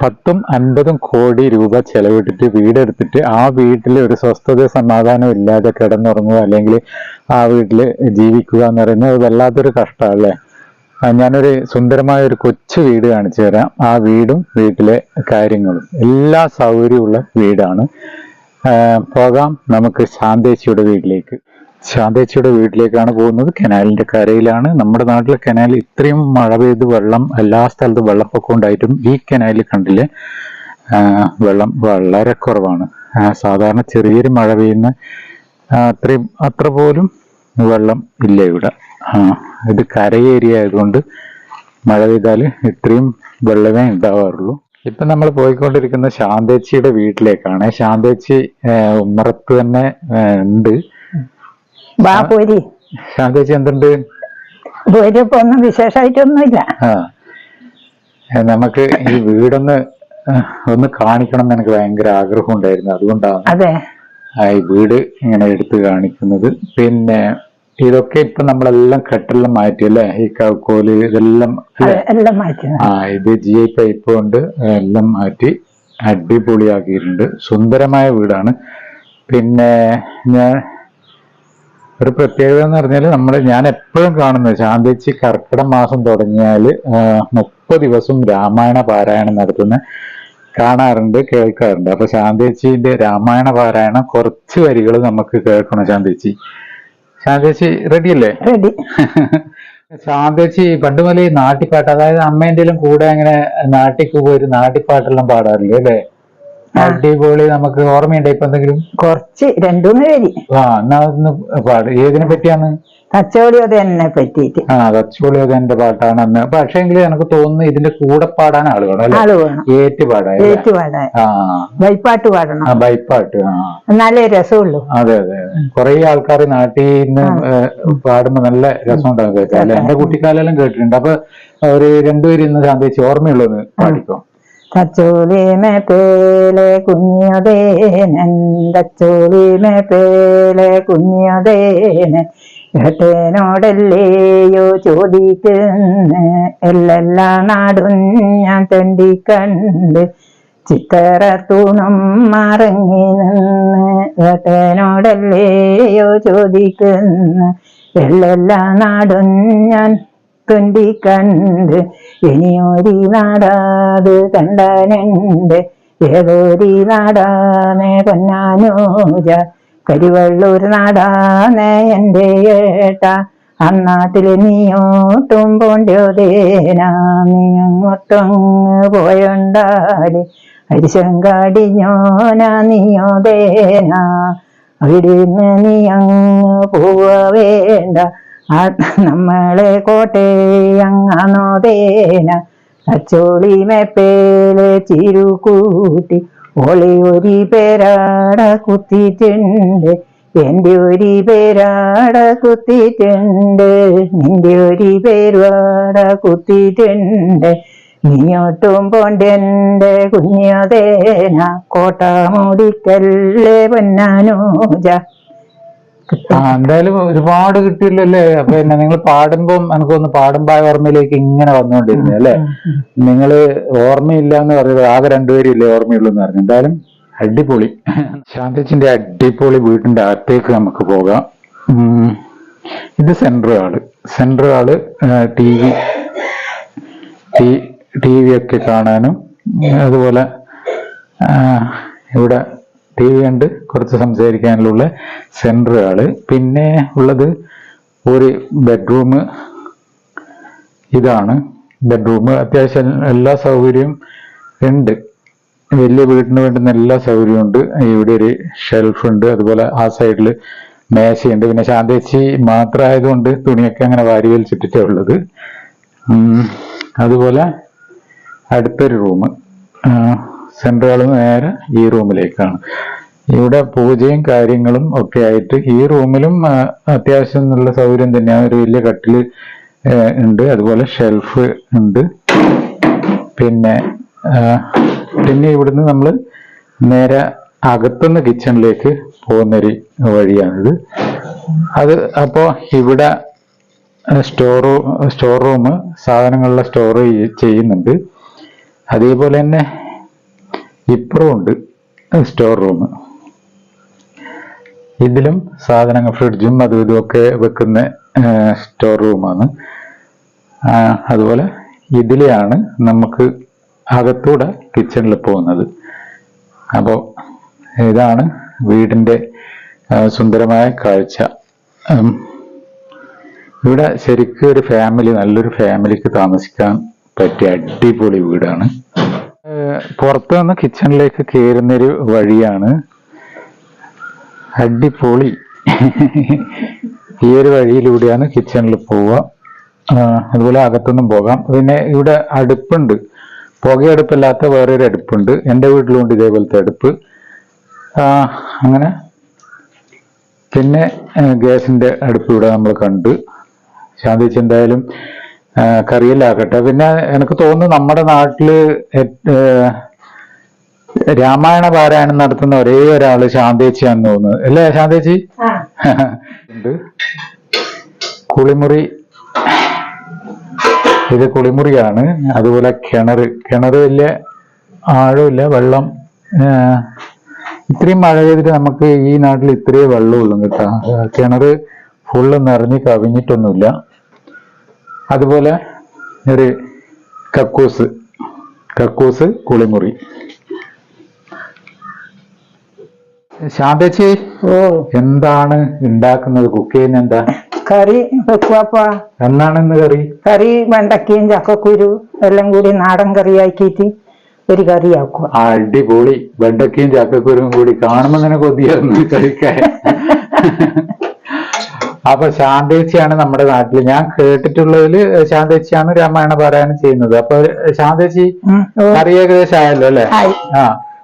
10-50 കോടി രൂപ ചെലവിട്ടിട്ട് വീടെടുത്തിട്ട് ആ വീട്ടിൽ ഒരു സ്വസ്ഥത സമാധാനം ഇല്ലാതെ കിടന്നുറങ്ങുക അല്ലെങ്കിൽ ആ വീട്ടിൽ ജീവിക്കുക എന്ന് പറയുന്നത് വല്ലാത്തൊരു കഷ്ടമല്ലേ. ഞാനൊരു സുന്ദരമായ ഒരു കൊച്ചു വീട് കാണിച്ചു തരാം. ആ വീടും വീട്ടിലെ കാര്യങ്ങളും എല്ലാ സൗകര്യമുള്ള വീടാണ്. പോകാം നമുക്ക് ശാന്തേച്ചിയുടെ വീട്ടിലേക്ക്. ശാന്തേച്ചിയുടെ വീട്ടിലേക്കാണ് പോകുന്നത്. കനാലിന്റെ കരയിലാണ്. നമ്മുടെ നാട്ടിലെ കനാൽ ഇത്രയും മഴ പെയ്ത് വെള്ളം എല്ലാ സ്ഥലത്തും വെള്ളപ്പൊക്കം ഉണ്ടായിട്ടും ഈ കനാലിൽ കണ്ടില്ലേ വെള്ളം വളരെ കുറവാണ്. സാധാരണ ചെറിയൊരു മഴ പെയ്യുന്ന അത്ര പോലും വെള്ളം ഇല്ല ഇവിടെ. ഇത് കര ഏരിയ ആയതുകൊണ്ട് മഴ പെയ്താൽ ഇത്രയും വെള്ളമേ ഉണ്ടാവാറുള്ളൂ. ഇപ്പൊ നമ്മൾ പോയിക്കൊണ്ടിരിക്കുന്ന ശാന്തേച്ചിയുടെ വീട്ടിലേക്കാണ്. ശാന്തേച്ചി ഉമ്മറത്ത് തന്നെ ഉണ്ട്. ശാന്തേച്ചി എന്തുണ്ട്? ഒന്നും വിശേഷമായിട്ടൊന്നുമില്ല. നമുക്ക് ഈ വീടൊന്ന് കാണിക്കണം എന്ന് എനിക്ക് ഭയങ്കര ആഗ്രഹം ഉണ്ടായിരുന്നു. അതുകൊണ്ടാണ് ഈ വീട് ഇങ്ങനെ എടുത്ത് കാണിക്കുന്നത്. പിന്നെ ഇതൊക്കെ ഇപ്പൊ നമ്മളെല്ലാം കെട്ടെല്ലാം മാറ്റി അല്ലേ? ഈ കൗക്കോല് ഇതെല്ലാം ഇത് GI പൈപ്പ് കൊണ്ട് എല്ലാം മാറ്റി അടിപൊളിയാക്കിയിട്ടുണ്ട്. സുന്ദരമായ വീടാണ്. പിന്നെ ഞാൻ ഒരു പ്രത്യേകത എന്ന് പറഞ്ഞാൽ ഞാൻ എപ്പോഴും കാണുന്നത് ശാന്തേച്ചി കർക്കിടക മാസം തുടങ്ങിയാൽ 30 ദിവസം രാമായണ പാരായണം നടത്തുന്ന കാണാറുണ്ട്, കേൾക്കാറുണ്ട്. അപ്പൊ ശാന്തേച്ചിന്റെ രാമായണ പാരായണം കുറച്ച് വരികൾ നമുക്ക് കേൾക്കണം. ശാന്തേച്ചി റെഡി അല്ലേ? റെഡി. ശാന്തേച്ചി പണ്ട് മുതലേ നാട്ടിപ്പാട്ട്, അതായത് അമ്മേന്റെലും കൂടെ അങ്ങനെ നാട്ടിക്ക് പോയി നാട്ടിപ്പാട്ടെല്ലാം പാടാറില്ലേ അല്ലേ? അടിപൊളി. നമുക്ക് ഓർമ്മയുണ്ട് ഇപ്പൊ എന്തെങ്കിലും? കുറച്ച് 2-3 പേര്. എന്നാ ഒന്ന് പാട്. ഏതിനെ പറ്റിയാണ്? തച്ചോളിയോധനെ പറ്റിയിട്ട്. തച്ചോളിയോധന്റെ പാട്ടാണ് അന്ന്. പക്ഷെ എങ്കിൽ എനിക്ക് തോന്നുന്നു ഇതിന്റെ കൂടെ പാടാൻ ആള് വേണം അല്ലെ? ഏറ്റുപാടാൻ. ബൈപ്പാട്ട് പാടണം. ബൈപ്പാട്ട് നല്ല രസമുള്ളൂ. അതെ. കുറെ ആൾക്കാർ നാട്ടിൽ നിന്ന് പാടുമ്പോ നല്ല രസം ഉണ്ടാകും കേൾക്കാം അല്ലെ? എന്റെ കുട്ടിക്കാലെല്ലാം കേട്ടിട്ടുണ്ട്. അപ്പൊ ഒരു 2 പേര് ഇന്ന് ശാന്തേച്ചി ഓർമ്മയുള്ളത് പാടിക്കോ. തച്ചോളി മേ പേലെ കുഞ്ഞതേനൻ, തച്ചോളി മേ പേലെ കുഞ്ഞതേനൻ, ഏട്ടനോടല്ലേയോ ചോദിക്കുന്ന എല്ലാ നാടും ഞാൻ തെണ്ടിക്കണ്ട്, ചിത്തറ തൂണും മറങ്ങി നിന്ന് ഏട്ടനോടല്ലേയോ ചോദിക്കുന്ന എല്ലാ നാടും ഞാൻ തൊണ്ടിക്കണ്ട്, ഇനിയൊരു നാടാത് കണ്ടാനുണ്ട്, ഏതൊരു നാടാനെ പൊന്നാനൂജ, കരിവള്ളൂർ നാടാനെ എൻ്റെ ഏട്ട, അന്നാട്ടില് നീയോട്ടും പോണ്ടോതേനാ, നീ അങ്ങോട്ടങ്ങ് പോയൊണ്ടാല് അരിശങ്കാടിഞ്ഞോനാ നീയോതേനാ, അവിടുന്ന് നീ അങ്ങ് പോവ വേണ്ട, നമ്മളെ കോട്ടയങ്ങാനോതേന, തച്ചോളി മെപ്പേലെ ചിരുകൂട്ടി ഓളി ഒരു പേരാട കുത്തിയിട്ടുണ്ട്, എന്റെ ഒരു പേരാട കുത്തിയിട്ടുണ്ട്, നിന്റെ ഒരു പേരാട കുത്തിയിട്ടുണ്ട്, നീയോട്ടും പോണ്ടെന്റെ കുഞ്ഞതേന, കോട്ട മൂടിക്കല്ലേ പൊന്നാനൂജ. എന്തായാലും ഒരുപാട് കിട്ടിയില്ലല്ലേ? അപ്പൊ നിങ്ങൾ പാടുമ്പം എനിക്കൊന്ന് പാടുമ്പോ ഓർമ്മയിലേക്ക് ഇങ്ങനെ വന്നുകൊണ്ടിരുന്നു അല്ലെ? നിങ്ങള് ഓർമ്മയില്ല എന്ന് പറയുന്നത് ആകെ 2 പേരില്ലേ ഓർമ്മയുള്ളൂ എന്ന് പറഞ്ഞു. എന്തായാലും അടിപൊളി. ശാന്തേച്ചിന്റെ അടിപൊളി വീടിന്റെ അകത്തേക്ക് നമുക്ക് പോകാം. ഇത് സെൻട്രൽ ഹാള് ടി വി ഒക്കെ കാണാനും, അതുപോലെ ഇവിടെ TV കണ്ട് കുറച്ച് സംസാരിക്കാനുള്ള സെൻട്രൽ ഹാള്. പിന്നെ ഉള്ളത് ഒരു ബെഡ്റൂം. ഇതാണ് ബെഡ്റൂം. അത്യാവശ്യം എല്ലാ സൗകര്യവും ഉണ്ട്. വലിയ വീടിന് വേണ്ടുന്ന എല്ലാ സൗകര്യവും ഉണ്ട്. ഇവിടെ ഒരു ഷെൽഫ് ഉണ്ട്, അതുപോലെ ആ സൈഡിൽ മേശയുണ്ട്. പിന്നെ ശാന്തേച്ചി മാത്രമായതുകൊണ്ട് തുണിയൊക്കെ അങ്ങനെ വാരി വലിച്ചിട്ടേ ഉള്ളത്. അതുപോലെ അടുത്തൊരു റൂം. സെൻട്രൽ ഹാളിൽ നേരെ ഈ റൂമിലേക്കാണ്. ഇവിടെ പൂജയും കാര്യങ്ങളും ഒക്കെ ആയിട്ട് ഈ റൂമിലും അത്യാവശ്യം നല്ല സൗകര്യം തന്നെയാണ്. ഒരു വലിയ കട്ടില് ഉണ്ട്, അതുപോലെ ഷെൽഫ് ഉണ്ട്. പിന്നെ ഇവിടുന്ന് നമ്മൾ നേരെ അകത്തുനിന്ന് കിച്ചണിലേക്ക് പോകുന്നൊരു വഴിയാണിത്. അപ്പോ ഇവിടെ സ്റ്റോർ റൂം സാധനങ്ങളെല്ലാം സ്റ്റോർ ചെയ്യുന്നുണ്ട്. അതേപോലെ തന്നെ ഇപ്പുറവും ഉണ്ട് സ്റ്റോർ റൂം. ഇതിലും സാധനങ്ങൾ ഫ്രിഡ്ജും അതും ഇതുമൊക്കെ വെക്കുന്ന സ്റ്റോർ റൂമാണ്. അതുപോലെ ഇതിലെയാണ് നമുക്ക് അകത്തൂടെ കിച്ചണിൽ പോകുന്നത്. അപ്പോൾ ഇതാണ് വീടിൻ്റെ സുന്ദരമായ കാഴ്ച. ഇവിടെ ശരിക്കും ഒരു ഫാമിലി, നല്ലൊരു ഫാമിലിക്ക് താമസിക്കാൻ പറ്റിയ അടിപൊളി വീടാണ്. പുറത്തു നിന്ന് കിച്ചണിലേക്ക് കയറുന്നൊരു വഴിയാണ്. അടിപൊളി. ഈ ഒരു വഴിയിലൂടെയാണ് കിച്ചണിൽ പോവുക. അതുപോലെ അകത്തൊന്നും പോകാം. പിന്നെ ഇവിടെ അടുപ്പുണ്ട്, പുകയടുപ്പല്ലാത്ത വേറൊരു അടുപ്പുണ്ട്. എൻ്റെ വീട്ടിലുണ്ട് ഇതേപോലത്തെ അടുപ്പ്. അങ്ങനെ പിന്നെ ഗ്യാസിൻ്റെ അടുപ്പ് ഇവിടെ നമ്മൾ കണ്ട്. ശാന്തിച്ച് എന്തായാലും കറിയിലാക്കട്ടെ. പിന്നെ എനിക്ക് തോന്നുന്നു നമ്മുടെ നാട്ടില് രാമായണ പാരായണം നടത്തുന്ന ഒരേ ഒരാള് ശാന്തേച്ചിയാന്ന് തോന്നുന്നു, അല്ലേ ശാന്തേച്ചി? ഉണ്ട്. കുളിമുറി, ഇത് കുളിമുറിയാണ്. അതുപോലെ കിണർ വലിയ ആഴമില്ല, വെള്ളം ഇത്രയും മഴ പെയ്തിട്ട് നമുക്ക് ഈ നാട്ടിൽ ഇത്രയേ വെള്ളമുള്ളൂ കേട്ടോ. കിണർ ഫുള്ള് നിറഞ്ഞ് കവിഞ്ഞിട്ടൊന്നുമില്ല. അതുപോലെ ഒരു കക്കൂസ് കുളിമുറി. ശാന്തേച്ചി, എന്താണ് ഉണ്ടാക്കുന്നത്? കുക്ക് ചെയ്യുന്ന എന്താ? കറി വെക്കുവാപ്പാ. എന്നാണ് ഇന്ന് കറി വെണ്ടക്കയും ചക്കക്കുരു എല്ലാം കൂടി നാടൻ കറി ആക്കിയിട്ട് ഒരു കറിയാക്കുക. അടിപൊളി. വെണ്ടക്കയും ചക്കക്കുരും കൂടി കാണുമ്പോ തന്നെ കൊതിയായിരുന്നു കഴിക്കാൻ. അപ്പൊ ശാന്തേച്ചിയാണ് നമ്മുടെ നാട്ടില്, ഞാൻ കേട്ടിട്ടുള്ളതില് ശാന്തേച്ചിയാണ് രാമായണ പാരായണം ചെയ്യുന്നത്. അപ്പൊ ശാന്തേച്ചി കറി ഏകദേശം ആയല്ലോ അല്ലെ?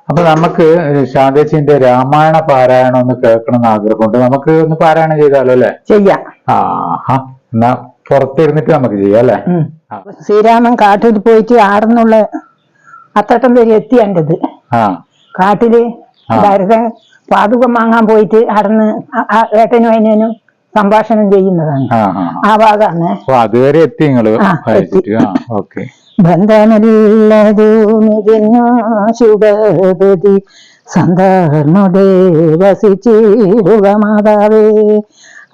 അപ്പൊ നമുക്ക് ശാന്തേച്ചിന്റെ രാമായണ പാരായണം ഒന്ന് കേൾക്കണം എന്ന് ആഗ്രഹമുണ്ട്. നമുക്ക് ഒന്ന് പാരായണം ചെയ്താലോ അല്ലെ? ചെയ്യാം. എന്നാ പുറത്തിരുന്നിട്ട് നമുക്ക് ചെയ്യാം അല്ലെ? ശ്രീരാമൻ കാട്ടിൽ പോയിട്ട് ആടുന്നുള്ള അത്തട്ടം വരെ എത്തിയേണ്ടത്. കാട്ടില് ഭരതൻ പാതുകം വാങ്ങാൻ പോയിട്ട് അടന്ന് ഏട്ടനും അതിനും സംഭാഷണം ചെയ്യുന്നതാണ്. ആ ഭാഗമാണ്. അതുവരെ എത്തി നിങ്ങള്? ബന്ധമില്ലതുമിതിന്നു ശുഭപതി സന്താർന്നുടെ വസിച്ചിടുക മാതാവേ,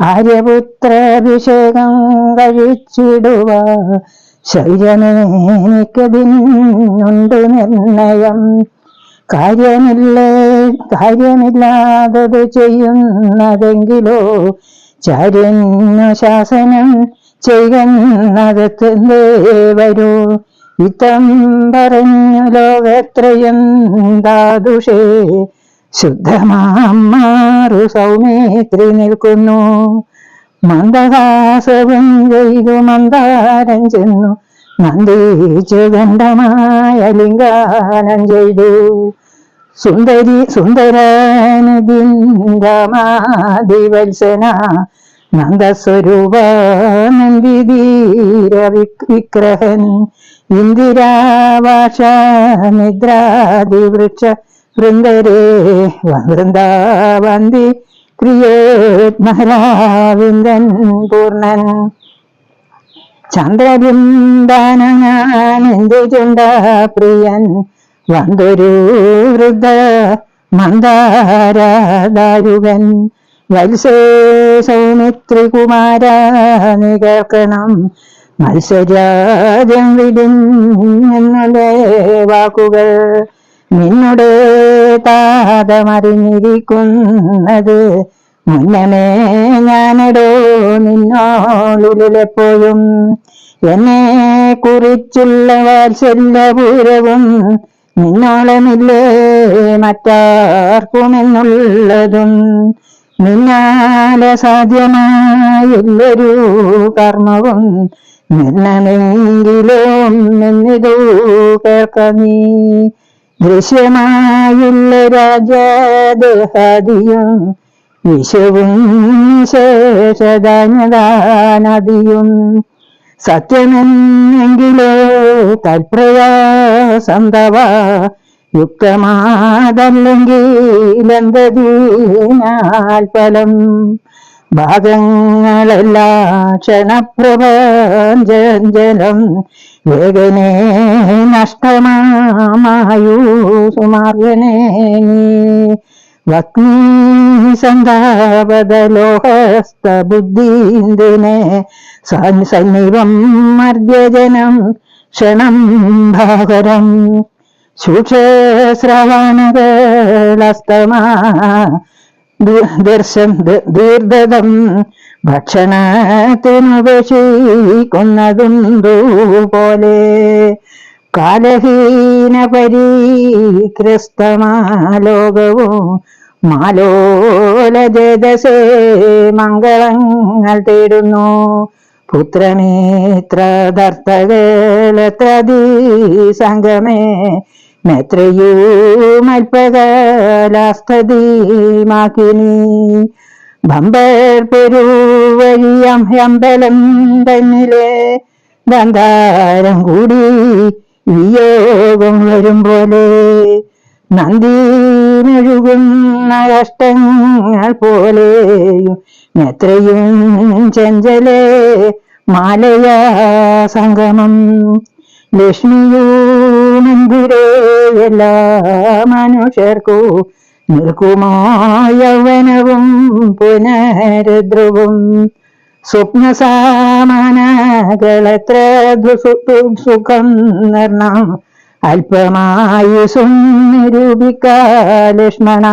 ആര്യപുത്രാഭിഷേകം കഴിച്ചിടുക ശരീരമേനിക്കതിനുണ്ട് നിർണയം. കാര്യമില്ലാതത് ചെയ്യുന്നതെങ്കിലോ ചാര്യന്നു ശാസനം ചെയ്യുന്നതെന്തേ വരൂ. ഇത്തം പറഞ്ഞു ലോകത്രയം ദാദുഷേ ശുദ്ധമാറു സൗമിത്രി നിൽക്കുന്നു. മന്ദഹാസവും ചെയ്തു മന്ദാരം ചെന്നു നന്ദിച്ചു ഗണ്ഡമായ ലിംഗാനം ചെയ്തു. സുന്ദരമാദിവത്സന നന്ദസ്വരൂപ നന്ദിധീര വിഗ്രഹൻ ഇന്ദിരാവാഷ നിദ്രാദിവൃക്ഷ വൃന്ദരേ വൃന്ദാവന്തി ക്രിയേത്മഹലാവിന്ദൻ പൂർണ്ണൻ. ചന്ദ്രബിംബാനന്ദു ചുണ്ട പ്രിയൻ വന്തൊരു വൃദ്ധ മന്ദാരദാരുകൻ. വത്സേ സൗമിത്രികുമാര നികേൾക്കണം മത്സരാജം വിടുന്നേ വാക്കുകൾ. നിന്നുടെ താതമറിഞ്ഞിരിക്കുന്നത് മുന്നമേ ഞാനടോ നിന്നോളുലെപ്പോഴും. എന്നെ കുറിച്ചുള്ള വാത്സല്യപൂരവും നിന്നോളമില്ലേ മറ്റാർക്കുമെന്നുള്ളതും. നിന്നാലെ സാധ്യമായുള്ളൊരു കർമ്മവും നിർണ്ണമെങ്കിലും നിന്നിതു കേൾക്ക നീ. ദൃശ്യമായുള്ള രാജദേഹാദിയും വിഷവും ശേഷധാന്യദാനദിയും സത്യമെന്നെങ്കിലോ തൽപ്രയാസം തവ യുക്തമാതല്ലെങ്കിൽ എന്തതിനാൽ ഫലം. ഭാഗങ്ങളെല്ലാം ക്ഷണപ്രപഞ്ചലം വേഗനേ നഷ്ടമായു സുമാർഗനേ വഗ്നീ സന്താപദലോഹസ്ത ബുദ്ധീന്ദിനെ സന്നിവം മർദ്യജനം ക്ഷണം ഭാകരം സൂക്ഷ്മശ്രവണകളസ്തമാ ദീർഘതം ഭക്ഷണത്തിനുപേക്ഷിക്കുന്നതുണ്ടു പോലെ കാലഹീന പരീക്രിസ്തമാലോകവും മാലോലജേതസേ മംഗളങ്ങൾ തേടുന്നു പുത്രമിത്രദർത്തകളത്രതീ സംഗമേ മെത്രയൂമൽപകലാസ്തീമാക്കിനി ബമ്പർ പെരുവഴിയമ്പലം തന്നിലെ ദന്താരം കൂടി വിയോഗം വരും പോലെ നന്ദിമെഴുകുന്ന കഷ്ടങ്ങൾ പോലെയും എത്രയും ചെഞ്ചലേ മാലയാ സംഗമം ലക്ഷ്മിയൂമന്ദിരേ എല്ലാ മനുഷ്യർക്കു നിൽക്കുമോ യൗവനവും പുനരുദ്രവും സ്വപ്നസാമാനകളെത്ര സുഖം നിർണം അല്പമായി നിരൂപിക്കാലക്ഷ്മണ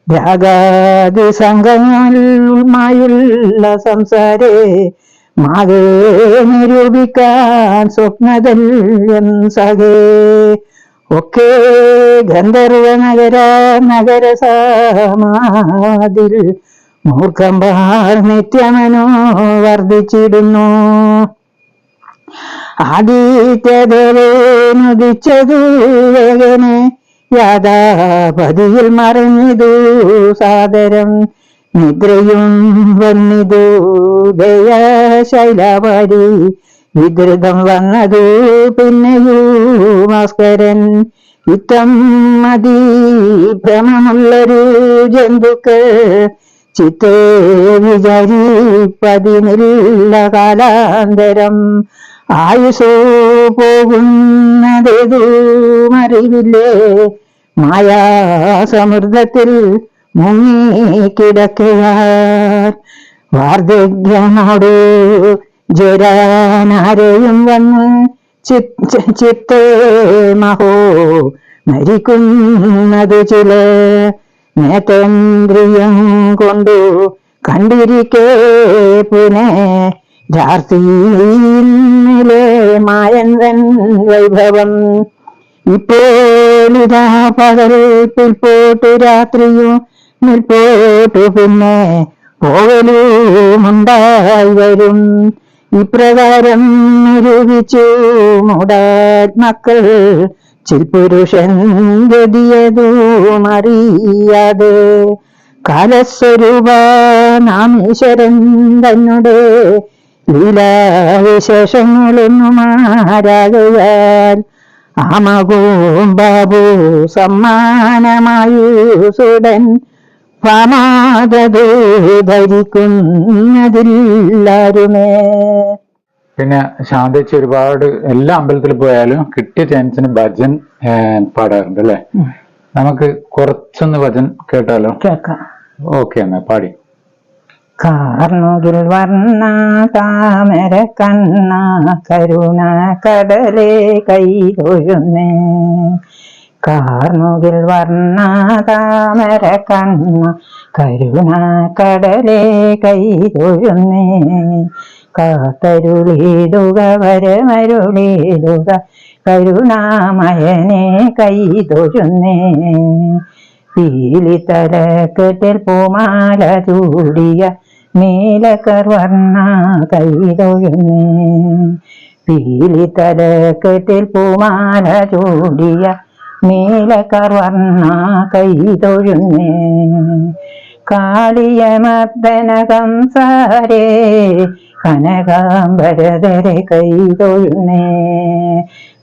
രാഗാദി സംഘങ്ങളുമായുള്ള സംസാരേ മാകെ നിരൂപിക്കാൻ സ്വപ്നതല്യം സഹേ ഒക്കെ ഗന്ധർവ നഗരസമാതിൽ മൂർഖമ്പാർ നിത്യമനോ വർദ്ധിച്ചിടുന്നു ആദിത്യദേവനുദിച്ചതു വേഗനെ യാഥാപതിയിൽ മറിഞ്ഞിതു സാദരം നിദ്രയും വന്നിതു ദയശൈലവാരി വിദ്രുതം വന്നതു പിന്നെയൂ ഭാസ്കരൻ യുദ്ധം മതി ഭ്രമമുള്ളൊരു ജന്തുക്കൾ ചിത്തേ വിചാരിപ്പതിനില്ല കാലാന്തരം ആയുസോ പോകുന്നതേതുമറിവില്ലേ മായാസമൃദ്ധത്തിൽ മുങ്ങിക്കിടക്കുവാൻ വാർദ്ധക്യമോടു ജ്വരാനാരെയും വന്ന് ചിത്തേ മഹോ മരിക്കുന്നതു ചില നേതേന്ദ്രിയം കൊണ്ടു കണ്ടിരിക്കേ പുനേ രാത്രിയിലെ മായന്തൻ വൈഭവം ഇപ്പോളിതാ പകൽ പിൽപോട്ടു രാത്രിയും നിൽപോട്ടു പിന്നെ പോകലുമുണ്ടായി വരും ഇപ്രകാരം നിരൂപിച്ചു മൂഢാത്മക്കൾ ചിൽപുരുഷൻ ഗതിയതുമറിയാതെ കാലസ്വരൂപ നാം ഈശ്വരൻ തന്നെ ലീലാവിശേഷങ്ങളൊന്നും ആരാകയാൽ ആമകവും ബാബു സമ്മാനമായുസുടൻ പാമാതോ ധരിക്കുന്നതില്ലാരുമേ. പിന്നെ ശാന്തിച്ച് ഒരുപാട് എല്ലാ അമ്പലത്തിൽ പോയാലും കിട്ടിയ ചാൻസിന് ഭജൻ പാടാറുണ്ട് അല്ലെ? നമുക്ക് കുറച്ചൊന്ന് ഭജൻ കേട്ടാലോ? കേൾക്കാം. ഓക്കെ, എന്നാ പാടി. കാർമുകിൽ വർണ്ണ താമര കണ്ണ കരുണ കടലേ കൈതൊഴുന്നേ. കാർമുകിൽ വർണ്ണ താമര കണ്ണ കരുണ കടലേ കൈതൊഴുന്നേ. കാത്തരുളിടുക വരമരുളിടുക കരുണാമയനെ കൈതൊഴുന്നേ. പീലിത്തലക്കെട്ടിൽ പൂമാല ചൂടിയ നീലകർവർണ്ണ കൈതൊഴുന്നേ. പീലിത്തലക്കെട്ടിൽ പൂമാല ചൂടിയ നീലകർവർണ്ണ കൈതൊഴുന്നേ. കാളിയമർദ്ദന കംസാരേ കനകാംബരധരെ കൈതൊഴുന്നേ.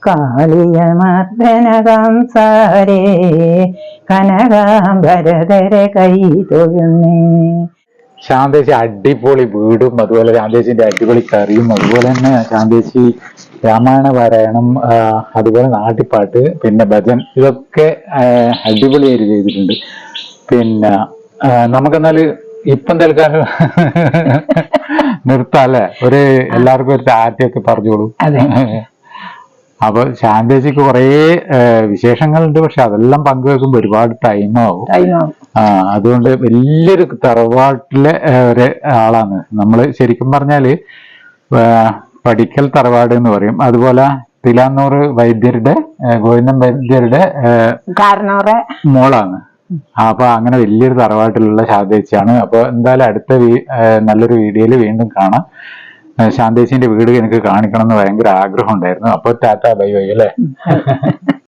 കാളിയമർദ്ദന കംസാരേ കനകാംബരധരെ കൈതൊഴുന്നേ. ശാന്തേശി അടിപൊളി വീടും അതുപോലെ ശാന്തേശിന്റെ അടിപൊളി കറിയും അതുപോലെ തന്നെ ശാന്തേശി രാമായണ പാരായണം അതുപോലെ നാട്ടിപ്പാട്ട് പിന്നെ ഭജൻ ഇതൊക്കെ അടിപൊളിയായിട്ട് ചെയ്തിട്ടുണ്ട്. പിന്നെ നമുക്കെന്നാല് ഇപ്പം തൽക്കാലം നിർത്താം അല്ലെ? എല്ലാവർക്കും ഒരു ടാറ്റയൊക്കെ പറഞ്ഞോളൂ. അപ്പൊ ശാന്തേച്ചിക്ക് കുറേ വിശേഷങ്ങളുണ്ട്, പക്ഷെ അതെല്ലാം പങ്കുവെക്കുമ്പോ ഒരുപാട് ടൈമാവും. അതുകൊണ്ട് വലിയൊരു തറവാട്ടിലെ ഒരു ആളാണ് നമ്മള്. ശരിക്കും പറഞ്ഞാല് പടിക്കൽ തറവാട് എന്ന് പറയും. അതുപോലെ തിലാന്നൂർ വൈദ്യരുടെ ഗോവിന്ദൻ വൈദ്യരുടെ മോളാണ്. അപ്പൊ അങ്ങനെ വലിയൊരു തറവാട്ടിലുള്ള ശാന്തേച്ചിയാണ്. അപ്പൊ എന്തായാലും അടുത്ത നല്ലൊരു വീഡിയോയിൽ വീണ്ടും കാണാം. ശാന്തേച്ചിന്റെ വീട് എനിക്ക് കാണിക്കണം എന്ന് ഭയങ്കര ആഗ്രഹം ഉണ്ടായിരുന്നു. അപ്പൊ ടാറ്റ ബൈ ബൈ അല്ലേ?